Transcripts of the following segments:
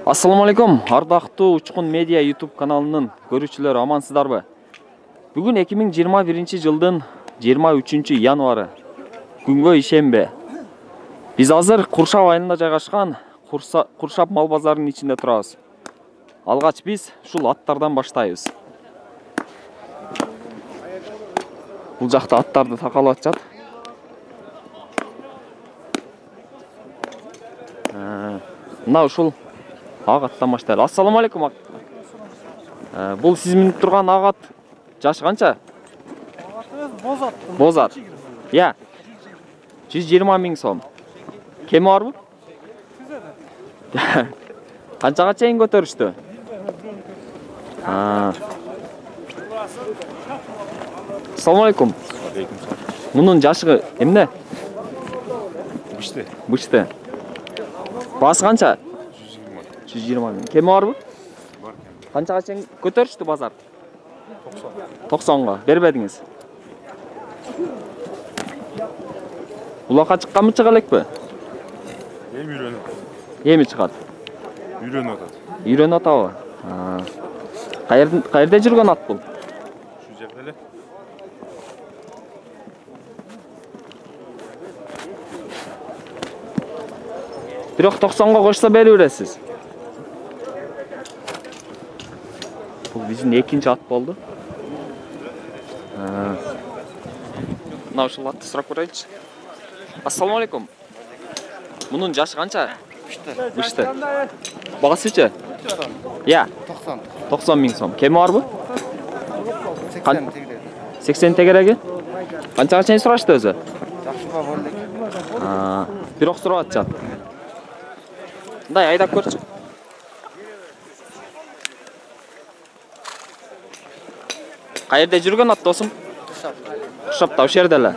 Assalamu alaikum, ардактуу Учкун Медиа YouTube каналынын көрүүчүлөрү, амансыздарбы? Бүгүн 2021 жылдын 23 январы, күнгө ишенбе. Биз азыр Куршап айылында жайгашкан Куршап мал базарынын ичинде турабыз. Алгач биз ушул аттардан баштайбыз. Бул жакта аттарды такалап атышат. Мына ушул ағаттан баштайлы. Ассаламу алейкум. Бұл сіз мініп тұрған ағат жашы қанша? Боз ат. Я. 120 000 сом. Кемі бар бұл? Қаншаға чейін көтерішті? Ассаламу алейкум. Мұның жашы емне? Бұшты. Басы қанша? 120 000. Кеми бар бұл? Қаншаға чейін көтерішті базар? 90-ға. Бербедіңіз. Бұлаққа шыққан мұн шығалек бі? Емі шығады? Үйрен атады. Үйрен атауы? Қайырде жүрген ат бұл? Şu cephele. Бирок 90-ға қошса бері өресіз. Бұл біздің екінші ат болды. Мына ушул атты сұрап көрейінші. Ассаламу алейкум. Мұның жашы қанша? Бұшты. Бағасы ше? Я. 90 000 сом. Кемі бар бұл? 80 тегереге? Қаншаға чейін сұрашты өзі? Бирок сұрап атышат. Дай айдап көрші. Қайырде жүрген ат досым? Куршапта, ошол жерде эле.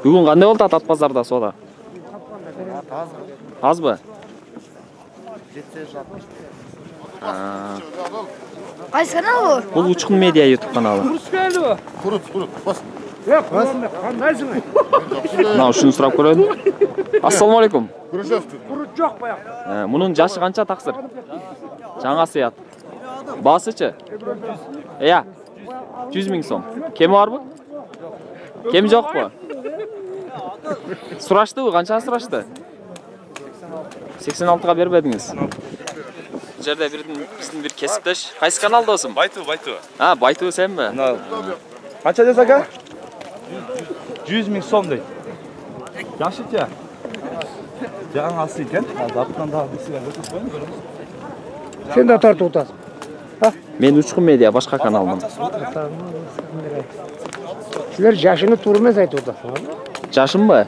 Бүгүн кандай болду ат базарда соода? Азбы? Кайсы канал бул? Бул Учкун Медиа YouTube каналы. Kurut. Bas. Мына ушуну сурап көрөйүн. Ассаламу алейкум. Kurut жок баягы. Мунун жашы канча таксыр? Жаңасы ят. Басычы? Я. 100 000 сом. Кеми барбы? Кеми жокпу? Сураштыбы? Канча сурашты? 86-га бербедиңиз. Бул жерде биздин бир кесиптеш. Кайсы канал досум? Байту. Байту сенби? Канча десек ака? 100 000 сом дейт. Жакшычы. Жаңасы экен. Азаптан дагы бисиге өтүп койгон көрөбүз. Сен да тартып атасың. Мен Учкун Медиа башка каналмын. Силер жашыны туура эмес айтып атасыңар. Жашымбы?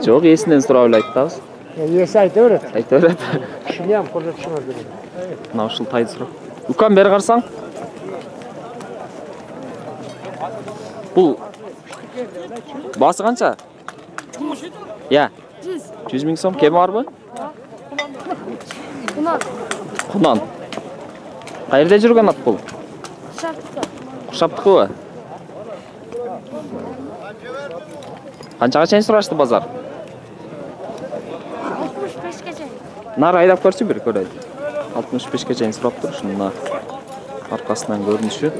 Жок, эсинен сурап эле айтабыз. Эси айта берет. Айта берет. Кишинем көрсөтүшүңөр керек. Мына ушул тайды сурап. Укам бери карасаң. Бул басы канча? Я. 100 000 сом. Кеми барбы? Кунан. Кайерде жүргөн ат бул? Куршаптыкыбы? Канчага чейин сурашты базар? 65-ке чейин. Нары айдап көрчү бир көрөйт. 65-ке чейин сураптыр, ушунун аркасынан көрүнүшү.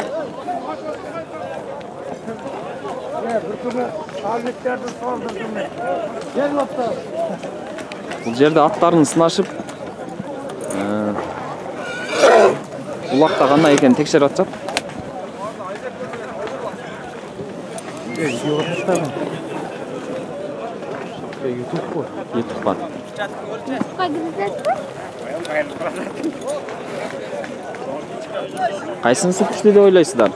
Бул жерде аттарын сынашып, улакта кандай экенин текшерип атышат. YouTube'га. Кайсынысы күчтүү деп ойлойсуздар?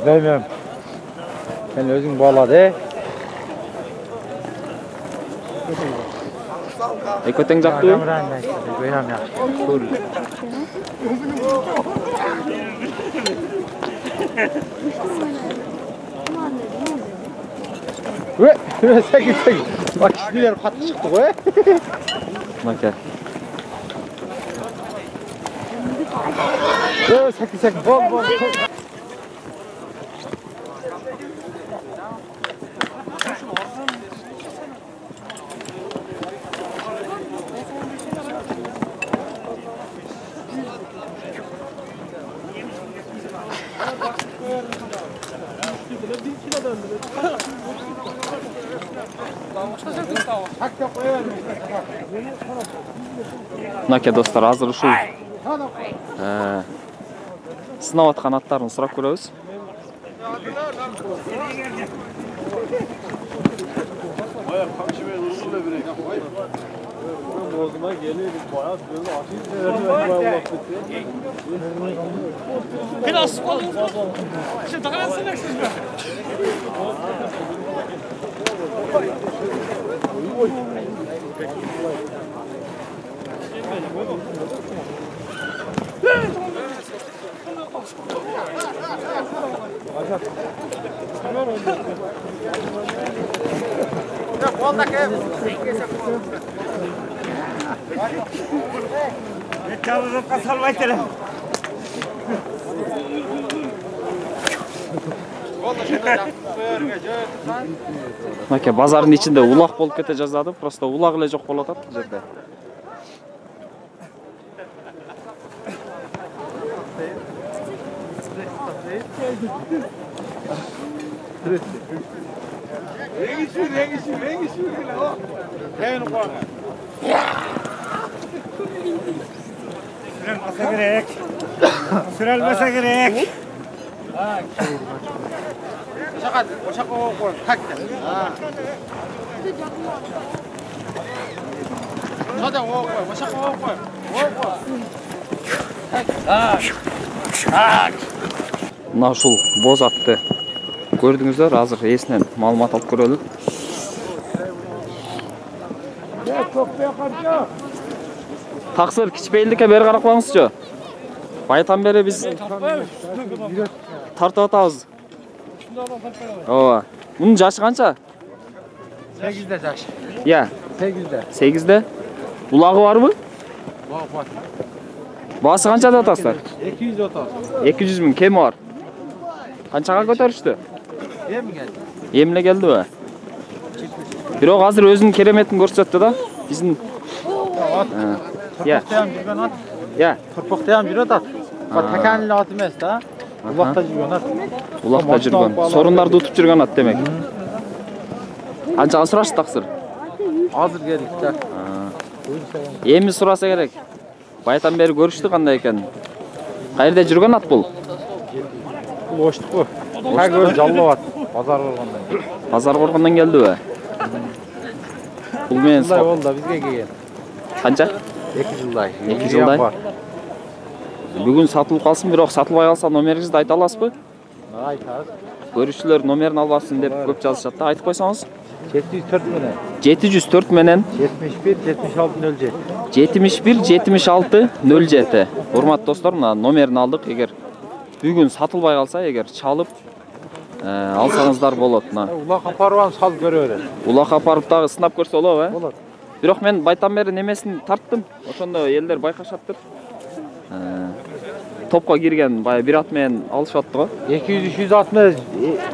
Bilmem. Sen özün bağladı. Köteң жактыбы? Sekin. Bak kişiler katlı çıktı koy. Maka. Sekin. Bol. Мынакей достар, азыр ушул сынап аткан аттарын сурап көрөбүз. Мынакей базардын ичинде улак болуп кете жаздады, просто улак эле жок болуп атат бул жерде. Sürelmese gerek. Мына ушул боз атты көрдүңүздөр, азыр эсинен маалымат алып көрөлү. Таксыр кичпейилдикке бери карап коюңузчу. Байдан бери биз тартып атабыз. Ооба. Мунун жашы канча? 8'de yaş. Я, 8'de. 8'de. Улагы барбы? Var. Баасы канча деп атасыздар? 230. 200 миң кеми бар. Канчага көтөрүштү? Hem geldi. Эмне келдиби? Бирок азыр өзүнүн кереметин көрсөттү да. Биздин Ya. Ya. Tırpıktayan bir adat. Bak tekenli at emas da. Ulakta жүргөн at. Улакта жүргөн. Сорундарды утуп жүргөн ат демек. Канчага сурашты таксыр? Азыр келdik de. Эми сураса керек. Байдан бери көрүштү кандай экен. Кайерде жүргөн ат бул? Бул оштук бу. Кагөр жаллоо ат. Базар болгондон. Базар коргондон келдиби? Бул менен Жылдай болду да бизге келген. Канча? 2 жылдай. 2 жылдай. Бүгүн сатылып калсын, бирок сатылбай калса номериңизди айта аласызбы? Айтабыз. Көрүүчүлөр номерин албасын деп көп жазышат да, айтып койсоңуз. 704 менен. 704 менен 71 76 07. 71 76 07. Урматтуу достор, мына номерин алдык. Эгер бүгүн сатылбай калса, эгер чалып алсаңыздар болот. Улак апарып сал көрө берет. Улак апарып дагы сынап көрсө болобу, Болот. Бирок мен байдан бери немесин тарттым. Ошондо элдер байкашаптыр. Топко кирген бая бир ат менен алышып атты го. 200-300 at менен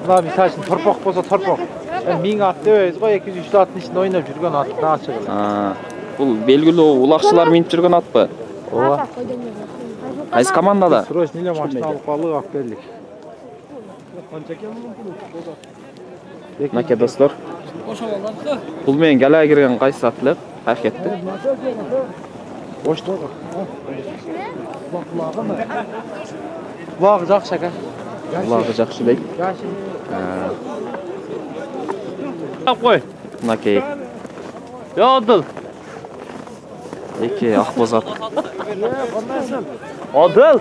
мына мисалы үчүн торпок болсо торпок. 1000 at дебейбиз го, 200-300 аттын ичинде ойноп жүргөн ат ачык эле. Бул белгилүү улакчылар минип жүргөн атпы? Ооба. Кайсы командада? Срочно эле машина алып калдык, алып келдик. Мынакей достор. Бул менен галага кирген кайсы ат эле? Аракетти. Оштук. Улак жакшы экен. Улагы жакшы дейт. Кой. Мынакей. Yodul. Эки ак боз ат. Odil.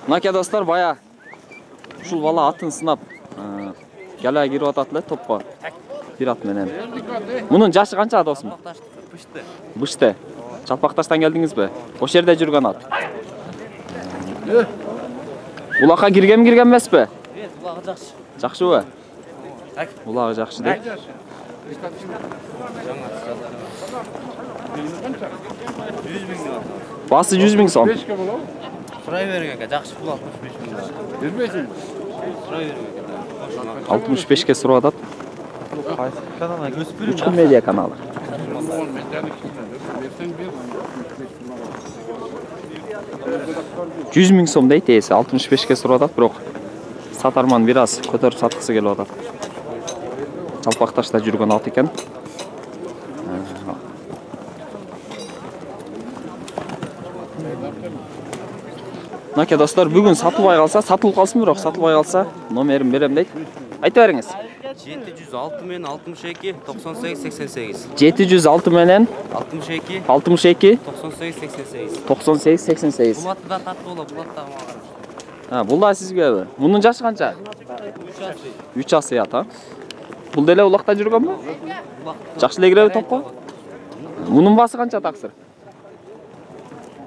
Мынакей достор, бая ушул бала атын сынап галага кирип атат эле топко. Бир ат менен. Мунун жашы канча досум? Бышты. Жалпакташтан келдиңизби? Ошол жерде жүргөн ат. Улакка кирген эмеспи? Улагы жакшы. Жакшыбы? Улагы жакшы дейт. Басы 100 миң сом. Сурай бергенге жакшы пул 65 миң. Бербейсиң? Сурай бергенге. 65ке сурап атат. Кайсы канал? Учкун медиа каналы. 100 миң сом дейт, эси 65ке сурап атат, бирок Сатарман бир аз көтөрүп саткысы келип атат. Жалпакташта жүргөн ат экен. Мынакей достор, бүгүн сатылбай калса, сатылып калсын, бирок сатылбай калса, номерин берем дейт. Айта бериңиз. 706 менен 62 98 88. 706 менен 62 62 98 88. 98 88. Булатты да тартып алып, булатты мага. Бул да сизгеби? Мунун жашы канча? 3 асыят, а? Бул деле улакта жүргөнбү? Жакшы эле киреби топко? Мунун баасы канча таксыр?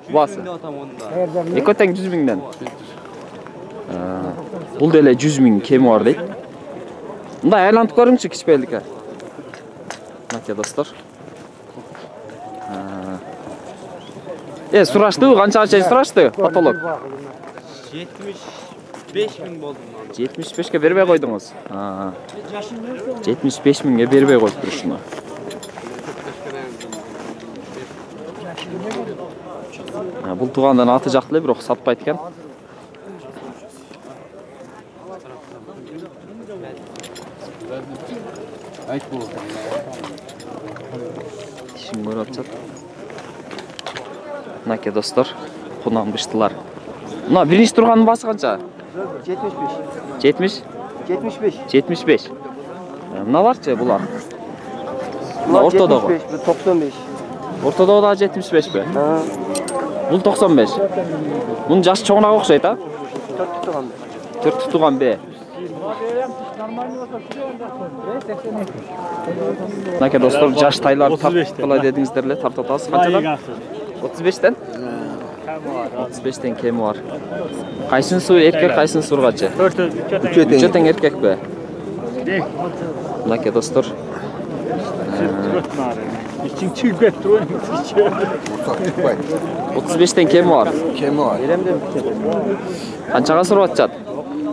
Баасы. Эки тең 100 миңден. Бул деле 100 миң кеми бар дейт. Мындай айлантып көрүңчү кичпейликке. Мынакей достор. Сураштыбы? Канчага чейин сурашты? Потолок. 75 миң болду. 75ке бербей койдуңуз. 75 миңге бербей коюптур ушуну. Бул туугандан аты жакты эле, бирок сатпайт экен. Ишин көрүп атышат. Мынакей достор, кунамбыштылар. Мына биринчи турганын баасы канча? 75. 70? 75. 75. Мыналарчы булар? Мына ортодогу. 95. Ортодогу да 75 бе? Бул 95. Мунун жашы чоңураак окшойт, а? 4 туган. 4 туган бе? Мынакей достор, жаш тайлар тартып дедиңиздер эле, тартып атасыз. Канчадан? 35тен? 35тен кеми бар. Кайсынысы эркек, кайсынысы ургачы? Үчөтең эркек бе? Мынакей достор. 35тен кеми бар. Kemi var. Канчага суруп атышат?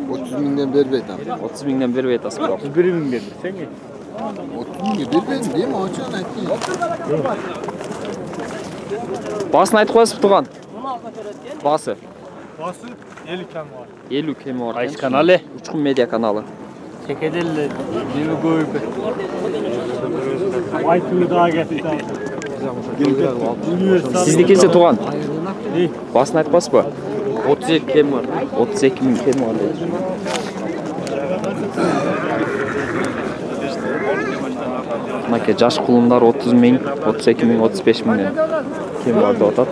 30 mindən berbeyt abi. 30 миңден бербей атасыз бирок. 30 mindən berbeyt değil mi? Açan aytdı. Баасын айтып коесузбу туган? Баасы? Bası 50 kemi var. 50 kemi var. Qaysi kanalı? Uçqun Media kanalı. Çekedelle nemi koyup. Aytuğu daha getirdi. Sizdikinchi tuğan? Basını айтып коесузбу? 32 kemi var. 32 ming kemi var. Мынакей жаш кулундар 30 миң, 32 миң, 35 миңден кем бар деп атат.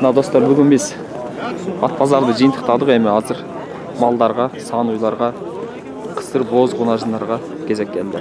Мына достор, бүгүн биз ат базарды жыйынтыктадык, эми азыр малдарга, саан уйларга, кысыр бооз кунажындарга кезек келди.